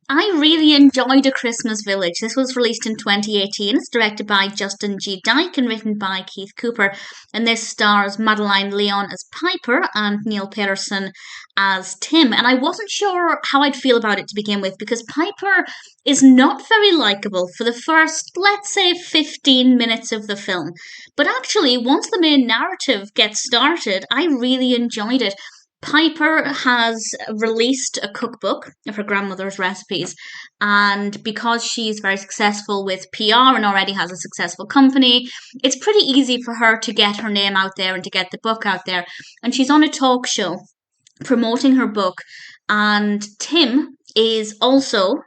I really enjoyed A Christmas Village. This was released in 2018. It's directed by Justin G. Dyck and written by Keith Cooper. And this stars Madeline Leon as Piper and Neil Paterson as Tim. And I wasn't sure how I'd feel about it to begin with because Piper is not very likable for the first, let's say, 15 minutes of the film. But actually, once the main narrative gets started, I really enjoyed it. Piper has released a cookbook of her grandmother's recipes, and because she's very successful with PR and already has a successful company, it's pretty easy for her to get her name out there and to get the book out there. And she's on a talk show promoting her book, and Tim is also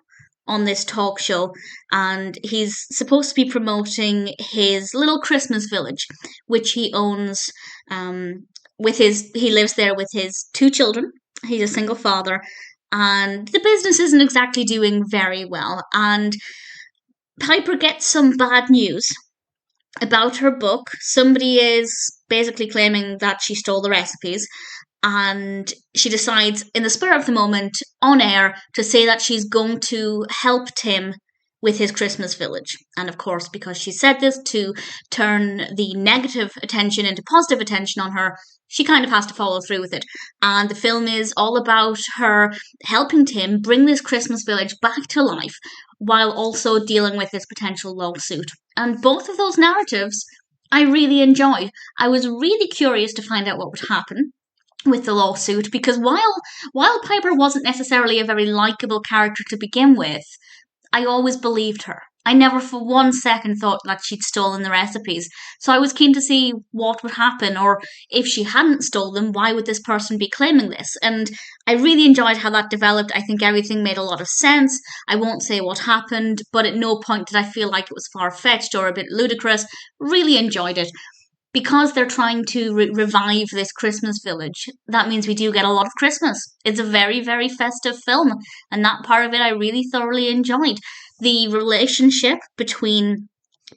on this talk show, and he's supposed to be promoting his little Christmas village, which he owns. He lives there with his two children. He's a single father, and the business isn't exactly doing very well. And Piper gets some bad news about her book. Somebody is basically claiming that she stole the recipes, and she decides, in the spur of the moment, on air, to say that she's going to help Tim with his Christmas village. And of course, because she said this to turn the negative attention into positive attention on her, she kind of has to follow through with it. And the film is all about her helping Tim bring this Christmas village back to life while also dealing with this potential lawsuit. And both of those narratives I really enjoyed. I was really curious to find out what would happen with the lawsuit because while Piper wasn't necessarily a very likable character to begin with, I always believed her. I never for one second thought that she'd stolen the recipes. So I was keen to see what would happen, or if she hadn't stolen them, why would this person be claiming this? And I really enjoyed how that developed. I think everything made a lot of sense. I won't say what happened, but at no point did I feel like it was far-fetched or a bit ludicrous. Really enjoyed it. Because they're trying to revive this Christmas village, that means we do get a lot of Christmas. It's a very, very festive film, and that part of it I really thoroughly enjoyed. The relationship between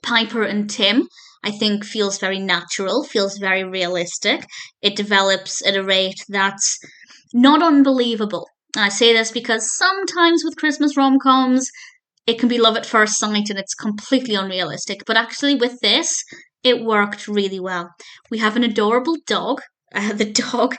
Piper and Tim, I think, feels very natural, feels very realistic. It develops at a rate that's not unbelievable. And I say this because sometimes with Christmas rom-coms, it can be love at first sight and it's completely unrealistic. But actually with this, it worked really well. We have an adorable dog. The dog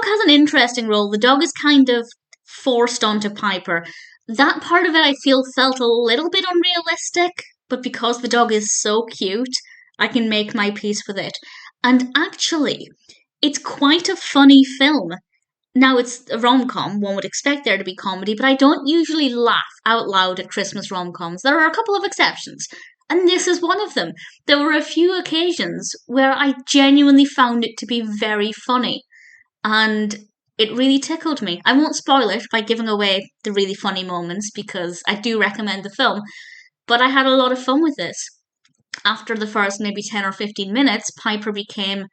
has an interesting role. The dog is kind of forced onto Piper. That part of it I feel felt a little bit unrealistic, but because the dog is so cute, I can make my peace with it. And actually, it's quite a funny film. Now, it's a rom-com, one would expect there to be comedy, but I don't usually laugh out loud at Christmas rom-coms. There are a couple of exceptions. And this is one of them. There were a few occasions where I genuinely found it to be very funny. And it really tickled me. I won't spoil it by giving away the really funny moments because I do recommend the film. But I had a lot of fun with this. After the first maybe 10 or 15 minutes, Piper became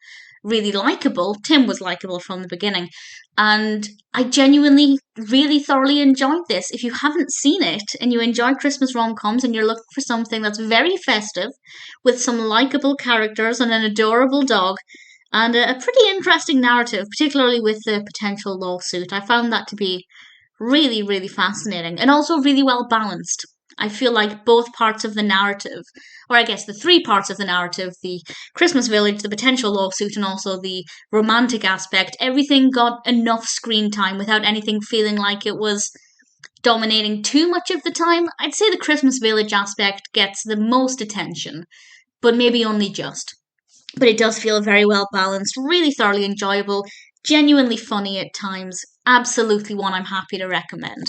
really likable. Tim was likable from the beginning. And I genuinely, really thoroughly enjoyed this. If you haven't seen it and you enjoy Christmas rom-coms and you're looking for something that's very festive with some likable characters and an adorable dog and a pretty interesting narrative, particularly with the potential lawsuit, I found that to be really, really fascinating and also really well balanced. I feel like both parts of the narrative, or I guess the three parts of the narrative, the Christmas village, the potential lawsuit, and also the romantic aspect, everything got enough screen time without anything feeling like it was dominating too much of the time. I'd say the Christmas village aspect gets the most attention, but maybe only just. But it does feel very well balanced, really thoroughly enjoyable, genuinely funny at times, absolutely one I'm happy to recommend.